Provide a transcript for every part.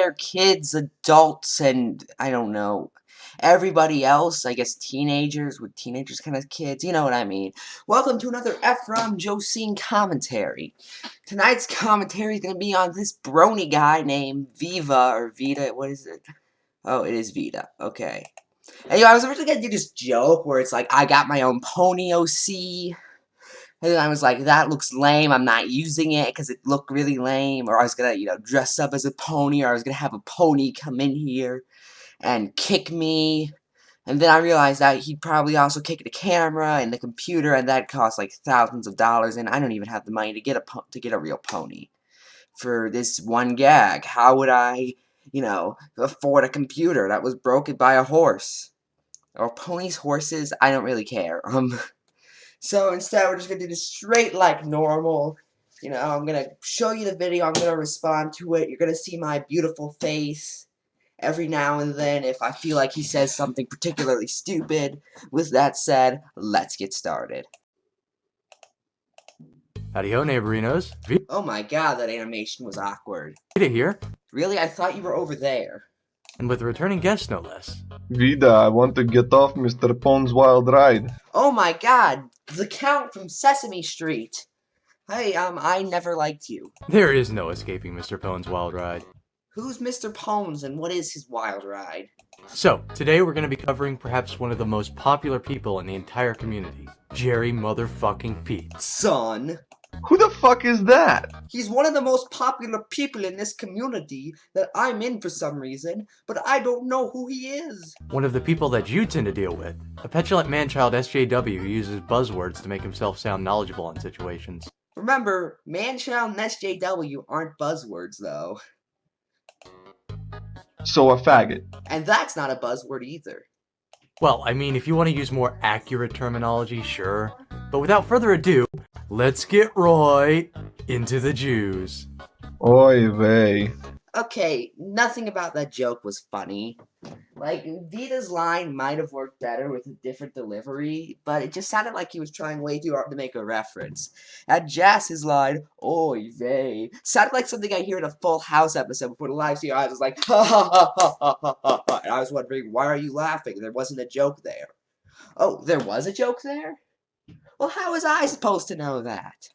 their kids, adults, and, I don't know, everybody else, I guess teenagers with teenagers kind of kids, you know what I mean. Welcome to another Ephrom Josine commentary. Tonight's commentary is going to be on this Brony guy named Viva, or Vita, what is it? Oh, it is Vita, okay. And, I was originally going to do this joke where it's like, I got my own pony OC. And then I was like, that looks lame, I'm not using it because it looked really lame. Or I was gonna, dress up as a pony, or I was gonna have a pony come in here and kick me. And then I realized that he'd probably also kick the camera and the computer, and that cost like thousands of dollars, and I don't even have the money to get a real pony for this one gag. How would I, afford a computer that was broken by a horse? Or ponies, horses, I don't really care. So instead, we're just going to do this straight like normal. I'm going to show you the video. I'm going to respond to it. You're going to see my beautiful face every now and then if I feel like he says something particularly stupid. With that said, let's get started. Howdy-ho, neighborinos. Oh my god, that animation was awkward. Vita here. Really? I thought you were over there. And with a returning guest, no less. Vida, I want to get off Mr. Pone's wild ride. Oh my god, the Count from Sesame Street. Hey, I never liked you. There is no escaping Mr. Pone's wild ride. Who's Mr. Pones and what is his wild ride? So, today we're going to be covering perhaps one of the most popular people in the entire community. Jerry motherfucking Pete. Son. Who the fuck is that? He's one of the most popular people in this community that I'm in for some reason, but I don't know who he is. One of the people that you tend to deal with. A petulant manchild SJW who uses buzzwords to make himself sound knowledgeable on situations. Remember, manchild and SJW aren't buzzwords, though. So a faggot. And that's not a buzzword either. Well, I mean, if you want to use more accurate terminology, sure. But without further ado, let's get right into the Jews. Oy vey. Okay, nothing about that joke was funny. Like, Vita's line might have worked better with a different delivery, but it just sounded like he was trying way too hard to make a reference. And Jass's line, oy vey, sounded like something I hear in a Full House episode before the live stream. I was like, ha ha ha ha ha ha ha ha, and I was wondering, why are you laughing? There wasn't a joke there. Oh, there was a joke there? Well, how was I supposed to know that?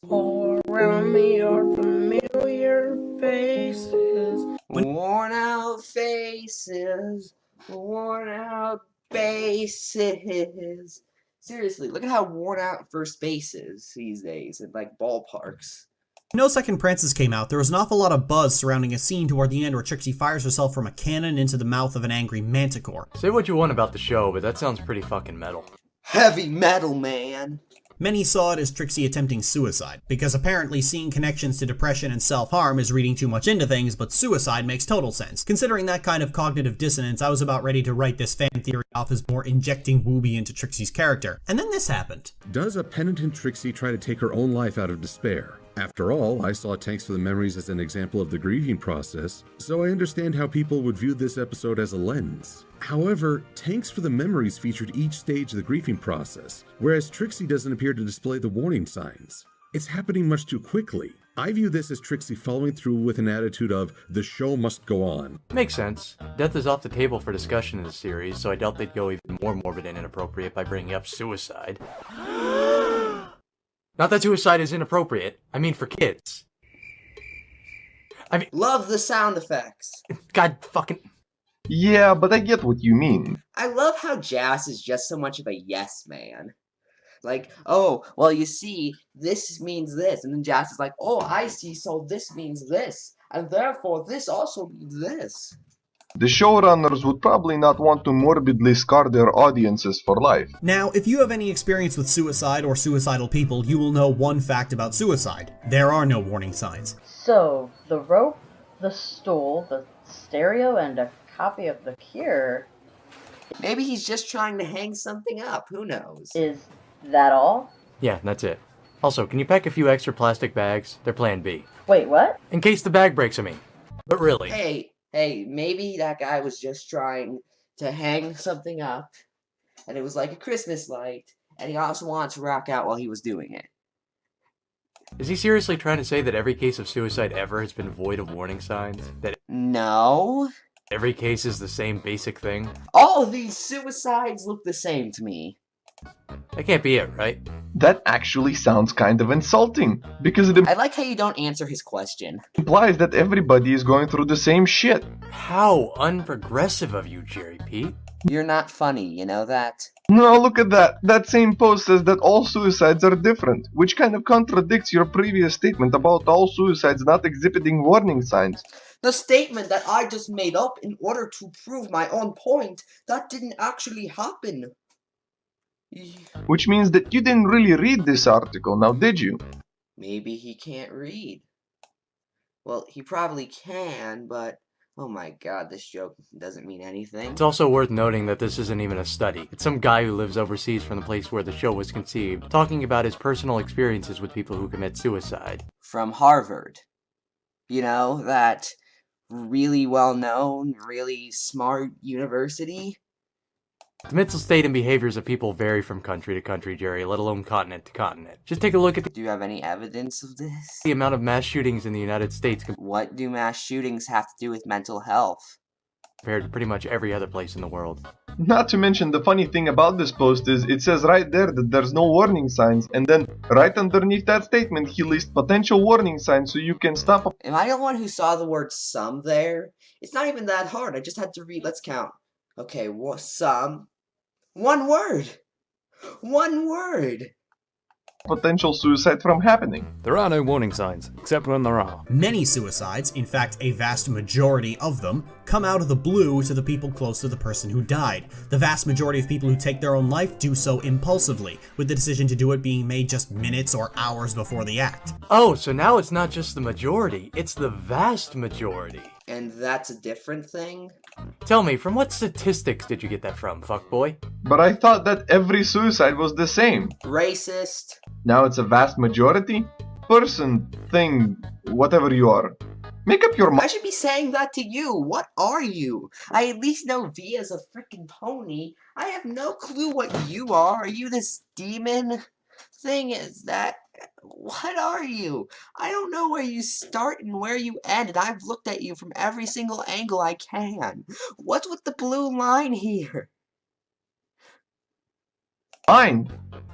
All around me are familiar faces. Worn out faces, worn out bases. Seriously, look at how worn out first base is these days in, like, ballparks. No Second Prances came out, there was an awful lot of buzz surrounding a scene toward the end where Trixie fires herself from a cannon into the mouth of an angry manticore. Say what you want about the show, but that sounds pretty fucking metal. Heavy metal, man! Many saw it as Trixie attempting suicide, because apparently seeing connections to depression and self-harm is reading too much into things, but suicide makes total sense. Considering that kind of cognitive dissonance, I was about ready to write this fan theory off as more injecting Wooby into Trixie's character. And then this happened. Does a penitent Trixie try to take her own life out of despair? After all, I saw Thanks for the Memories as an example of the grieving process, so I understand how people would view this episode as a lens. However, Thanks for the Memories featured each stage of the grieving process, whereas Trixie doesn't appear to display the warning signs. It's happening much too quickly. I view this as Trixie following through with an attitude of, the show must go on. Makes sense. Death is off the table for discussion in the series, so I doubt they'd go even more morbid and inappropriate by bringing up suicide. Not that suicide is inappropriate, I mean for kids. Love the sound effects. God fucking... Yeah, but I get what you mean. I love how Jass is just so much of a yes man. Like, oh, well, you see, this means this. And then Jass is like, oh, I see, so this means this. And therefore, this also means this. The showrunners would probably not want to morbidly scar their audiences for life. Now, if you have any experience with suicide or suicidal people, you will know one fact about suicide. There are no warning signs. So, the rope, the stool, the stereo, and a copy of The Cure. Maybe he's just trying to hang something up, who knows? Is that all? Yeah, that's it. Also, can you pack a few extra plastic bags? They're plan B. Wait, what? In case the bag breaks, I mean. But really. Hey, maybe that guy was just trying to hang something up, and it was like a Christmas light, and he also wanted to rock out while he was doing it. Is he seriously trying to say that every case of suicide ever has been void of warning signs? That No. every case is the same basic thing? All of these suicides look the same to me. That can't be it, right? That actually sounds kind of insulting, because it I like how you don't answer his question. implies that everybody is going through the same shit. How unprogressive of you, Jerry Pete. You're not funny, you know that? No, look at that. That same post says that all suicides are different, which kind of contradicts your previous statement about all suicides not exhibiting warning signs. The statement that I just made up in order to prove my own point, that didn't actually happen. Which means that you didn't really read this article, now did you? Maybe he can't read. Well, he probably can, but oh my god, this joke doesn't mean anything. It's also worth noting that this isn't even a study. It's some guy who lives overseas from the place where the show was conceived, talking about his personal experiences with people who commit suicide. From Harvard. You know, that really well-known, really smart university? The mental state and behaviors of people vary from country to country, Jerry, let alone continent to continent. Just take a look at Do you have any evidence of this? the amount of mass shootings in the United States What do mass shootings have to do with mental health? compared to pretty much every other place in the world. Not to mention, the funny thing about this post is it says right there that there's no warning signs, and then right underneath that statement he lists potential warning signs so you can stop. Am I the one who saw the word some there? It's not even that hard, I just had to read, let's count. Okay, some. One word! One word! Potential suicide from happening. There are no warning signs, except when there are. Many suicides, in fact a vast majority of them, come out of the blue to the people close to the person who died. The vast majority of people who take their own life do so impulsively, with the decision to do it being made just minutes or hours before the act. Oh, so now it's not just the majority, it's the vast majority. And that's a different thing? Tell me, from what statistics did you get that from, fuckboy? But I thought that every suicide was the same. Racist. Now it's a vast majority? Person, thing, whatever you are. Make up your I mind. should be saying that to you. What are you? I at least know V as a freaking pony. I have no clue what you are. Are you this demon? Thing is that... What are you? I don't know where you start and where you end, and I've looked at you from every single angle I can. What's with the blue line here? Mind.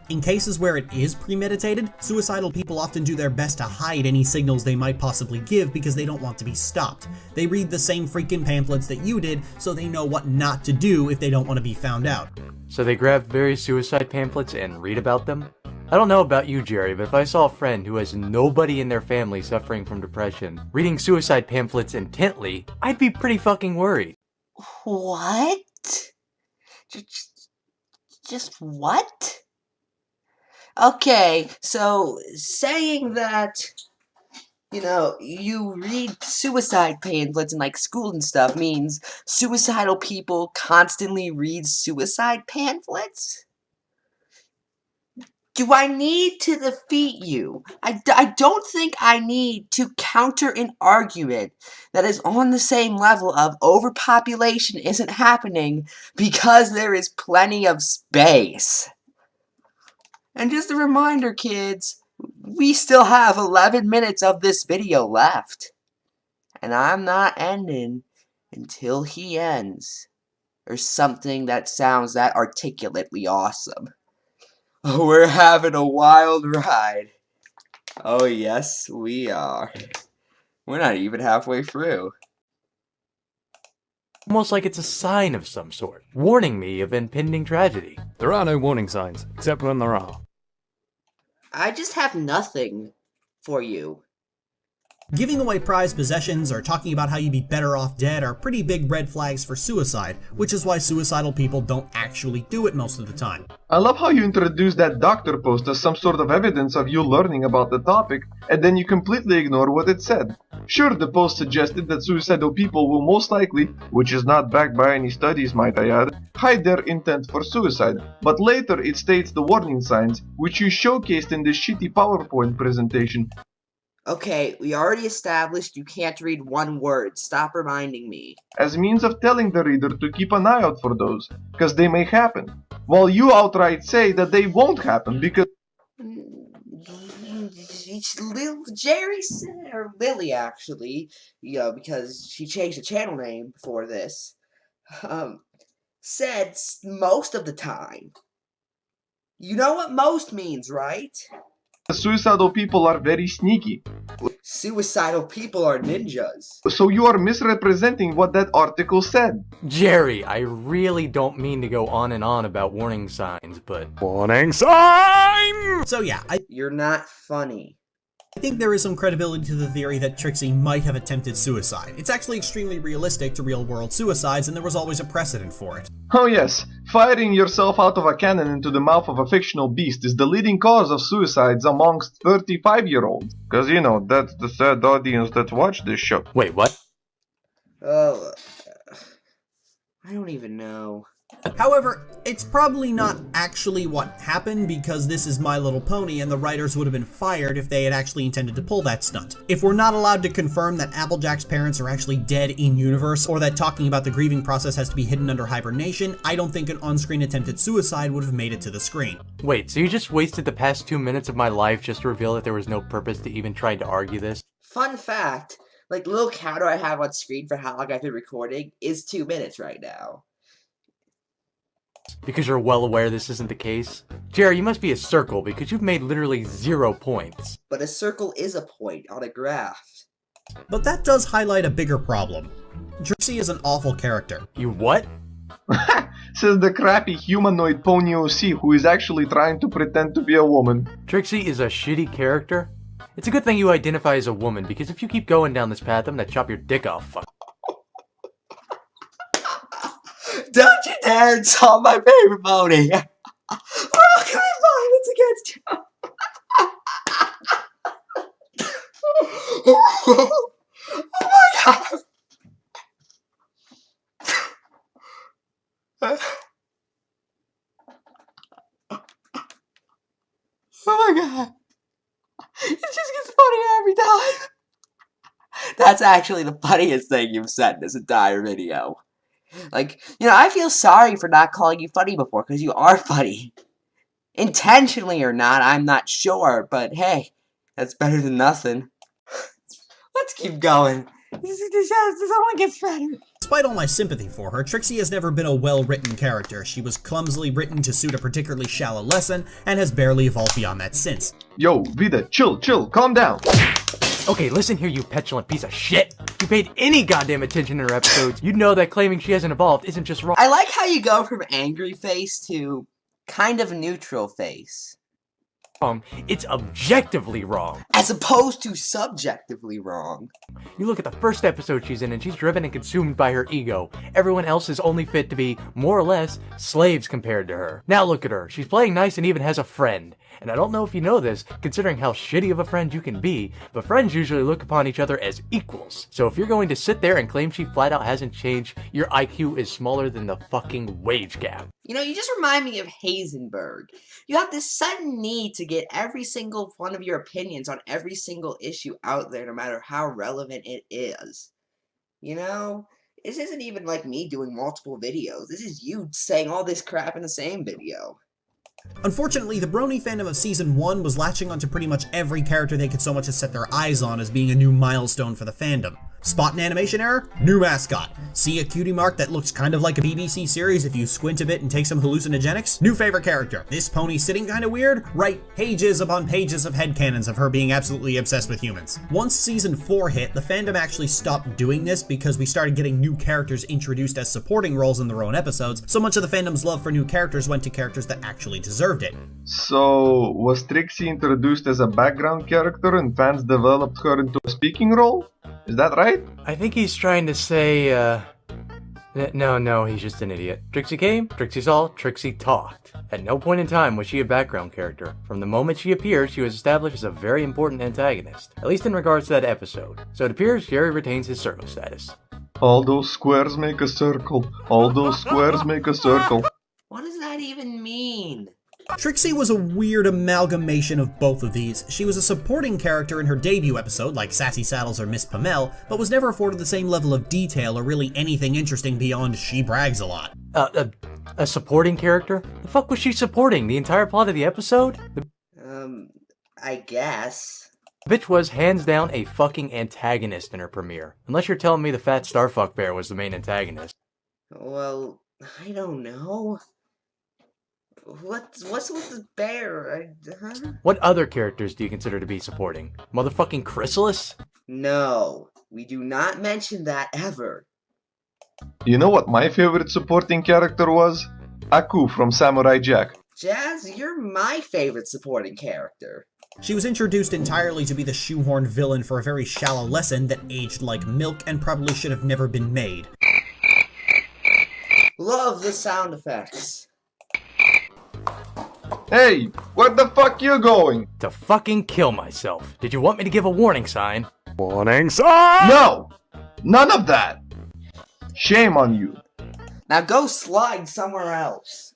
In cases where it is premeditated, suicidal people often do their best to hide any signals they might possibly give because they don't want to be stopped. They read the same freaking pamphlets that you did, so they know what not to do if they don't want to be found out. So they grab various suicide pamphlets and read about them? I don't know about you, Jerry, but if I saw a friend who has nobody in their family suffering from depression reading suicide pamphlets intently, I'd be pretty fucking worried. What? Just what? Okay, so saying that, you know, you read suicide pamphlets in like school and stuff means suicidal people constantly read suicide pamphlets? Do I need to defeat you? I don't think I need to counter an argument that is on the same level of overpopulation isn't happening because there is plenty of space. And just a reminder, kids, we still have 11 minutes of this video left. And I'm not ending until he ends. Or something that sounds that articulately awesome. We're having a wild ride. Oh yes, we are. We're not even halfway through. Almost like it's a sign of some sort, warning me of impending tragedy. There are no warning signs, except when there are. I just have nothing for you. Giving away prized possessions or talking about how you'd be better off dead are pretty big red flags for suicide, which is why suicidal people don't actually do it most of the time. I love how you introduced that doctor post as some sort of evidence of you learning about the topic, and then you completely ignore what it said. Sure, the post suggested that suicidal people will most likely, which is not backed by any studies might I add, hide their intent for suicide, but later it states the warning signs, which you showcased in this shitty PowerPoint presentation. Okay, we already established you can't read one word. Stop reminding me. As means of telling the reader to keep an eye out for those, because they may happen, while you outright say that they won't happen because Jerry said, or Lily actually, because she changed the channel name before this, said most of the time. You know what most means, right? Suicidal people are very sneaky. Suicidal people are ninjas. So you are misrepresenting what that article said. Jerry, I really don't mean to go on and on about warning signs, but... Warning sign! So yeah, You're not funny. I think there is some credibility to the theory that Trixie might have attempted suicide. It's actually extremely realistic to real-world suicides, and there was always a precedent for it. Oh yes, firing yourself out of a cannon into the mouth of a fictional beast is the leading cause of suicides amongst 35-year-olds. Cause you know, that's the sad audience that watch this show. Wait, what? Oh, I don't even know. However, it's probably not actually what happened because this is My Little Pony and the writers would have been fired if they had actually intended to pull that stunt. If we're not allowed to confirm that Applejack's parents are actually dead in-universe, or that talking about the grieving process has to be hidden under hibernation, I don't think an on-screen attempted suicide would have made it to the screen. Wait, so you just wasted the past 2 minutes of my life just to reveal that there was no purpose to even trying to argue this? Fun fact, like the little counter I have on screen for how long I've been recording is 2 minutes right now. Because you're well aware this isn't the case? Jerry, you must be a circle because you've made literally 0 points. But a circle is a point on a graph. But that does highlight a bigger problem. Trixie is an awful character. You what? Says the crappy humanoid pony OC who is actually trying to pretend to be a woman. Trixie is a shitty character? It's a good thing you identify as a woman because if you keep going down this path, I'm gonna chop your dick off. Fuck. Don't you dare insult my favorite pony! We're all coming violence against you! Oh my god! Oh my god! It just gets funnier every time! That's actually the funniest thing you've said in this entire video. Like, I feel sorry for not calling you funny before, because you are funny. Intentionally or not, I'm not sure, but hey, that's better than nothing. Let's keep going. This only gets better. Despite all my sympathy for her, Trixie has never been a well-written character. She was clumsily written to suit a particularly shallow lesson, and has barely evolved beyond that since. Yo, Vida, chill, calm down. Okay, listen here, you petulant piece of shit. If you paid any goddamn attention in her episodes, you'd know that claiming she hasn't evolved isn't just wrong. I like how you go from angry face to kind of neutral face. It's objectively wrong. As opposed to subjectively wrong. You look at the first episode she's in and she's driven and consumed by her ego. Everyone else is only fit to be, more or less, slaves compared to her. Now look at her. She's playing nice and even has a friend. And I don't know if you know this, considering how shitty of a friend you can be, but friends usually look upon each other as equals. So if you're going to sit there and claim she flat out hasn't changed, your IQ is smaller than the fucking wage gap. You just remind me of Heisenberg. You have this sudden need to get every single one of your opinions on every single issue out there, no matter how relevant it is. This isn't even like me doing multiple videos. This is you saying all this crap in the same video. Unfortunately, the Brony fandom of Season 1 was latching onto pretty much every character they could so much as set their eyes on as being a new milestone for the fandom. Spot an animation error? New mascot. See a cutie mark that looks kind of like a BBC series if you squint a bit and take some hallucinogenics? New favorite character. This pony sitting kinda weird? Write pages upon pages of headcanons of her being absolutely obsessed with humans. Once Season 4 hit, the fandom actually stopped doing this because we started getting new characters introduced as supporting roles in their own episodes, so much of the fandom's love for new characters went to characters that actually deserved it. So, was Trixie introduced as a background character and fans developed her into a speaking role? Is that right? I think he's trying to say, No, he's just an idiot. Trixie came, Trixie saw, Trixie talked. At no point in time was she a background character. From the moment she appeared, she was established as a very important antagonist, at least in regards to that episode. So it appears Jerry retains his circle status. All those squares make a circle. All those squares make a circle. What does that even mean? Trixie was a weird amalgamation of both of these. She was a supporting character in her debut episode, like Sassy Saddles or Miss Pamel, but was never afforded the same level of detail or really anything interesting beyond she brags a lot. A supporting character? The fuck was she supporting? The entire plot of the episode? I guess. Bitch was hands down a fucking antagonist in her premiere. Unless you're telling me the fat Starfuck bear was the main antagonist. Well, I don't know. What's with the bear? Huh? What other characters do you consider to be supporting? Motherfucking Chrysalis? No, we do not mention that ever. You know what my favorite supporting character was? Aku from Samurai Jack. Jazz, you're my favorite supporting character. She was introduced entirely to be the shoehorned villain for a very shallow lesson that aged like milk and probably should have never been made. Love the sound effects. Hey, where the fuck you going? To fucking kill myself. Did you want me to give a warning sign? Warning sign! No! None of that! Shame on you. Now go slide somewhere else.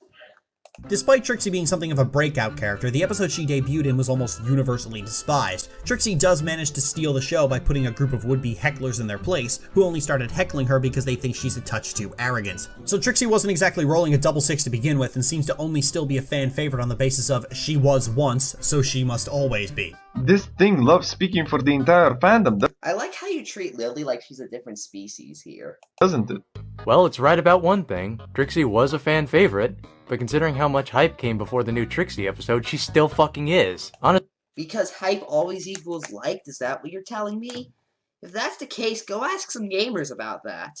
Despite Trixie being something of a breakout character, the episode she debuted in was almost universally despised. Trixie does manage to steal the show by putting a group of would-be hecklers in their place, who only started heckling her because they think she's a touch too arrogant. So Trixie wasn't exactly rolling a double six to begin with, and seems to only still be a fan favorite on the basis of she was once, so she must always be. This thing loves speaking for the entire fandom, I like how you treat Lily like she's a different species here. doesn't it? Well, it's right about one thing. Trixie was a fan favorite, but considering how much hype came before the new Trixie episode, she still fucking is. Honestly, Because hype always equals liked, is that what you're telling me? If that's the case, go ask some gamers about that.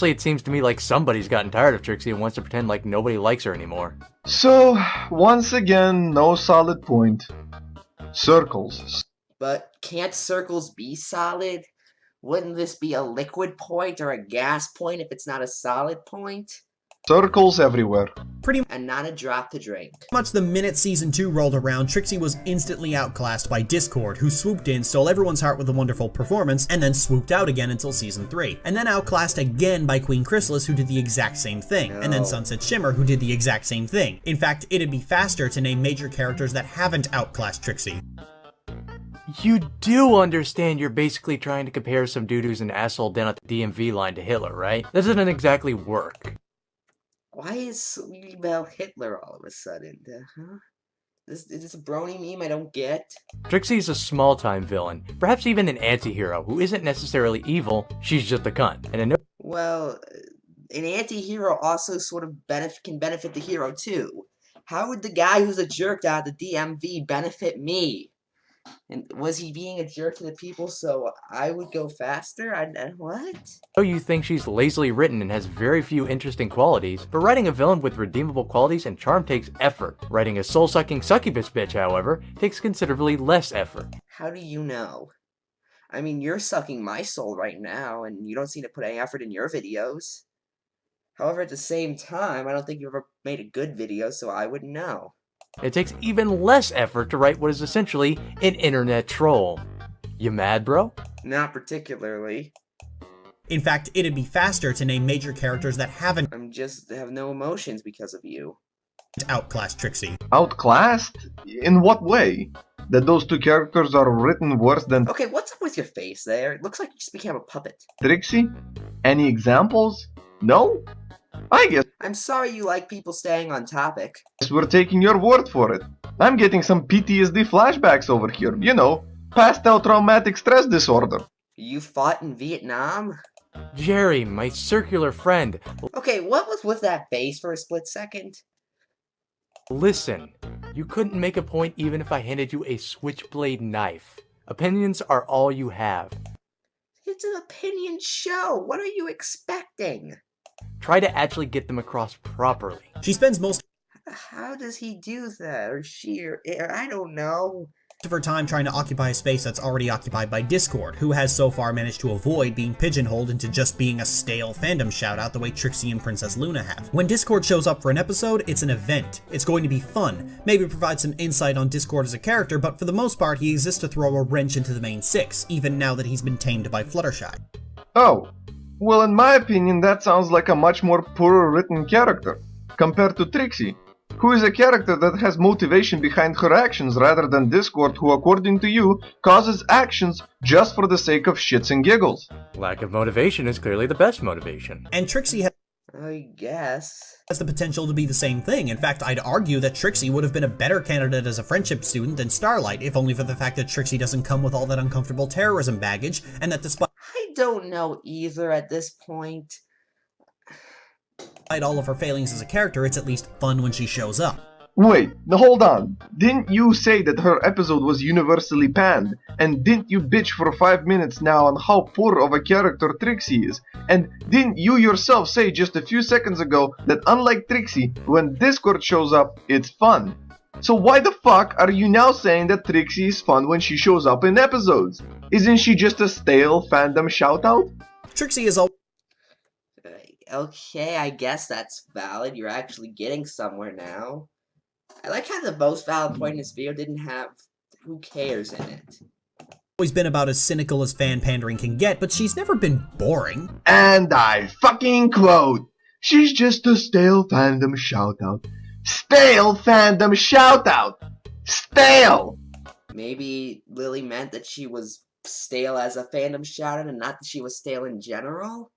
it seems to me like somebody's gotten tired of Trixie and wants to pretend like nobody likes her anymore. So, once again, no solid point. Circles. But can't circles be solid? Wouldn't this be a liquid point or a gas point if it's not a solid point? Circles everywhere. And not a drop to drink. Much the minute Season 2 rolled around, Trixie was instantly outclassed by Discord, who swooped in, stole everyone's heart with a wonderful performance, and then swooped out again until Season 3. And then outclassed again by Queen Chrysalis, who did the exact same thing. And then No. Sunset Shimmer, who did the exact same thing. In fact, it'd be faster to name major characters that haven't outclassed Trixie. You do understand you're basically trying to compare some dude who's an asshole down at the DMV line to Hitler, right? That doesn't exactly work. Why is Sweetie Belle Hitler all of a sudden? Huh? Is this a Brony meme I don't get? Trixie's a small-time villain, perhaps even an anti-hero who isn't necessarily evil, she's just a cunt. And a Well, an anti-hero also sort of can benefit the hero too. How would the guy who's a jerk out of the DMV benefit me? And was he being a jerk to the people so I would go faster? What? know you think she's lazily written and has very few interesting qualities, but writing a villain with redeemable qualities and charm takes effort. Writing a soul-sucking succubus bitch, however, takes considerably less effort. How do you know? I mean, you're sucking my soul right now, and you don't seem to put any effort in your videos. However, at the same time, I don't think you ever made a good video, so I wouldn't know. It takes even less effort to write what is essentially an internet troll. You mad, bro? Not particularly. In fact, it'd be faster to name major characters that haven't have no emotions because of you. outclassed Trixie. Outclassed? In what way? That those two characters are written worse than Okay, what's up with your face there? It looks like you just became a puppet. Trixie? Any examples? No? I guess I'm sorry you like people staying on topic. we're taking your word for it. I'm getting some PTSD flashbacks over here. You know, passed out traumatic stress disorder. You fought in Vietnam? Jerry, my circular friend, Okay, what was with that face for a split second? listen. You couldn't make a point even if I handed you a switchblade knife. Opinions are all you have. It's an opinion show. What are you expecting? Try to actually get them across properly. She spends most How does he do that? Or she, or I don't know. of her time trying to occupy a space that's already occupied by Discord, who has so far managed to avoid being pigeonholed into just being a stale fandom shoutout the way Trixie and Princess Luna have. When Discord shows up for an episode, it's an event. It's going to be fun, maybe provide some insight on Discord as a character, but for the most part he exists to throw a wrench into the main six, even now that he's been tamed by Fluttershy. Oh, well, in my opinion, that sounds like a much more poorly written character compared to Trixie, who is a character that has motivation behind her actions rather than Discord, who, according to you, causes actions just for the sake of shits and giggles. Lack of motivation is clearly the best motivation. And Trixie has I guess. Has the potential to be the same thing. In fact, I'd argue that Trixie would have been a better candidate as a friendship student than Starlight, if only for the fact that Trixie doesn't come with all that uncomfortable terrorism baggage, and that despite I don't know either at this point. all of her failings as a character, it's at least fun when she shows up. Wait, now hold on. Didn't you say that her episode was universally panned? And didn't you bitch for 5 minutes now on how poor of a character Trixie is? And didn't you yourself say just a few seconds ago that unlike Trixie, when Discord shows up, it's fun? So why the fuck are you now saying that Trixie is fun when she shows up in episodes? Isn't she just a stale fandom shoutout? Trixie is always Okay, I guess that's valid. You're actually getting somewhere now. I like how the most valid point in this video didn't have who cares in it. been about as cynical as fan pandering can get, but she's never been boring. And I fucking quote, she's just a stale fandom shoutout. Stale fandom shoutout! Stale! Maybe Lily meant that she was stale as a fandom shoutout and not that she was stale in general?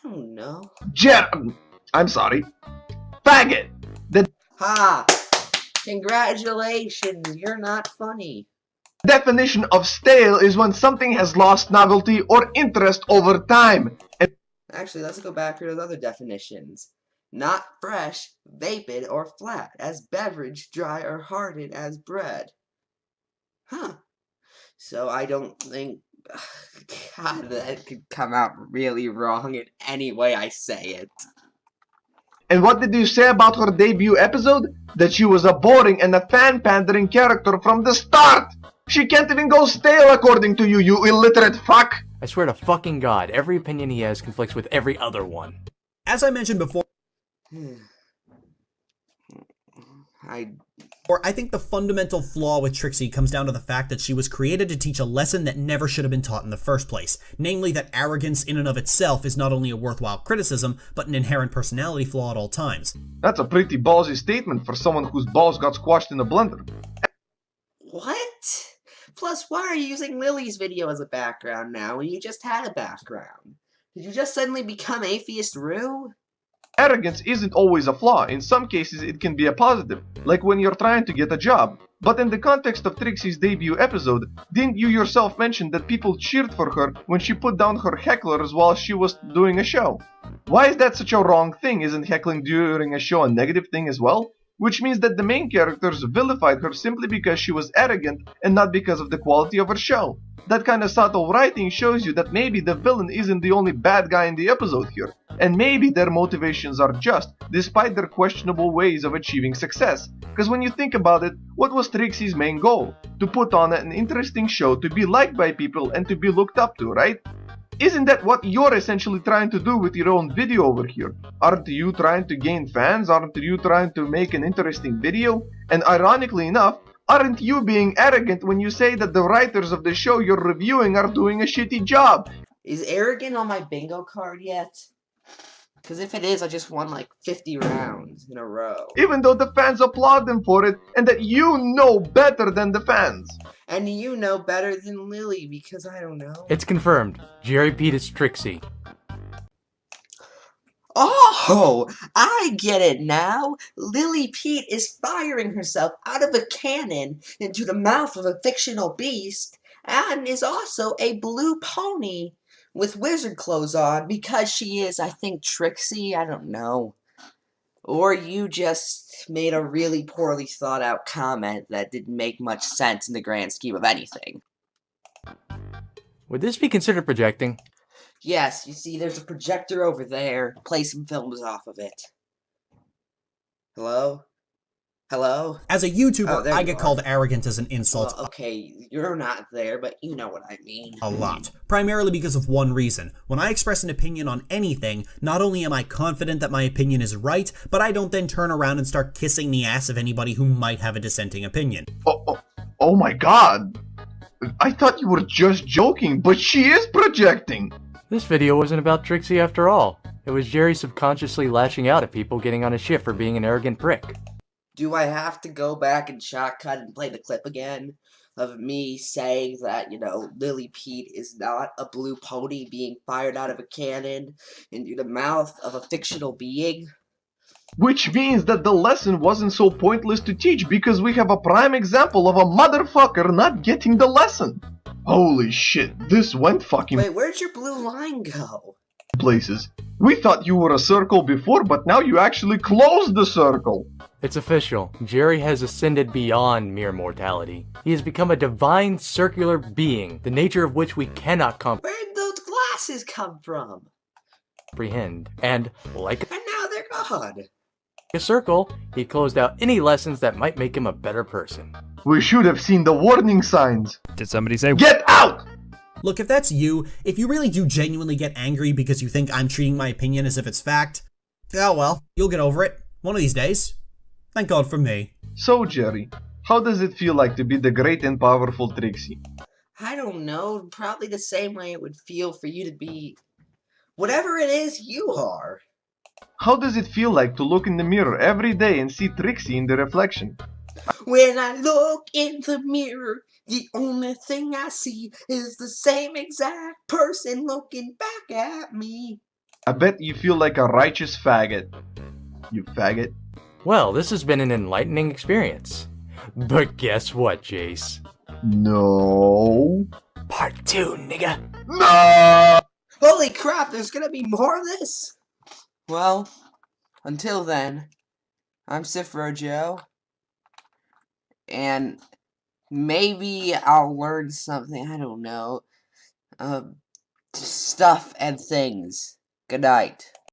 I don't know. I'm sorry. Faggot! The Ha! Congratulations, you're not funny. definition of stale is when something has lost novelty or interest over time. And Actually, let's go back to those other definitions. Not fresh, vapid, or flat, as beverage, dry, or hardened as bread. Huh. So I don't think... God, that could come out really wrong in any way I say it. And what did you say about her debut episode? That she was a boring and a fan-pandering character from the start! She can't even go stale according to you, you illiterate fuck! I swear to fucking God, every opinion he has conflicts with every other one. As I mentioned before, I think the fundamental flaw with Trixie comes down to the fact that she was created to teach a lesson that never should have been taught in the first place, namely that arrogance in and of itself is not only a worthwhile criticism, but an inherent personality flaw at all times. That's a pretty ballsy statement for someone whose balls got squashed in a blender. What? Plus, why are you using Lily's video as a background now when you just had a background? Did you just suddenly become Atheist Rue? Arrogance isn't always a flaw. In some cases, it can be a positive, like when you're trying to get a job. But in the context of Trixie's debut episode, didn't you yourself mention that people cheered for her when she put down her hecklers while she was doing a show? Why is that such a wrong thing? Isn't heckling during a show a negative thing as well? Which means that the main characters vilified her simply because she was arrogant and not because of the quality of her show. That kind of subtle writing shows you that maybe the villain isn't the only bad guy in the episode here, and maybe their motivations are just, despite their questionable ways of achieving success. Because when you think about it, what was Trixie's main goal? To put on an interesting show, to be liked by people, and to be looked up to, right? Isn't that what you're essentially trying to do with your own video over here? Aren't you trying to gain fans? Aren't you trying to make an interesting video? And ironically enough, aren't you being arrogant when you say that the writers of the show you're reviewing are doing a shitty job? Is arrogant on my bingo card yet? Because if it is, I just won like 50 rounds in a row. Even though the fans applaud them for it, and that you know better than the fans. And you know better than Lily, because I don't know. It's confirmed. Jerry Pete is Trixie. Oh, I get it now. Lily Pete is firing herself out of a cannon into the mouth of a fictional beast, and is also a blue pony with wizard clothes on because she is, I think, Trixie. I don't know. Or you just made a really poorly thought out comment that didn't make much sense in the grand scheme of anything. Would this be considered projecting? Yes, you see, there's a projector over there. Play some films off of it. Hello? Hello? As a YouTuber, there I you get are. called arrogant as an insult Well, okay, you're not there, but you know what I mean. a lot. Primarily because of one reason. When I express an opinion on anything, not only am I confident that my opinion is right, but I don't then turn around and start kissing the ass of anybody who might have a dissenting opinion. Oh my god. I thought you were just joking, but she is projecting. This video wasn't about Trixie after all. It was Jerry subconsciously lashing out at people getting on his shit for being an arrogant prick. Do I have to go back and shotcut and play the clip again? of me saying that, Lily Pete is not a blue pony being fired out of a cannon into the mouth of a fictional being. Which means that the lesson wasn't so pointless to teach because we have a prime example of a motherfucker not getting the lesson. Holy shit, this went fucking Wait, where'd your blue line go? places. We thought you were a circle before, but now you actually closed the circle. It's official. Jerry has ascended beyond mere mortality. He has become a divine circular being, the nature of which we cannot Where'd those glasses come from? comprehend. And, like And now they're gone. a circle, he closed out any lessons that might make him a better person. We should have seen the warning signs. Did somebody say Get out! Look, if that's you, if you really do genuinely get angry because you think I'm treating my opinion as if it's fact, oh well, you'll get over it. One of these days. Thank God for me. So, Jerry, how does it feel like to be the great and powerful Trixie? I don't know, probably the same way it would feel for you to be whatever it is you are. How does it feel like to look in the mirror every day and see Trixie in the reflection? When I look in the mirror, the only thing I see is the same exact person looking back at me. I bet you feel like a righteous faggot. You faggot. Well, this has been an enlightening experience. But guess what, Jace? No. Part 2, nigga. No! Holy crap, there's gonna be more of this? Well, until then, I'm Cifro Joe. And maybe I'll learn something, I don't know. Stuff and things. Good night.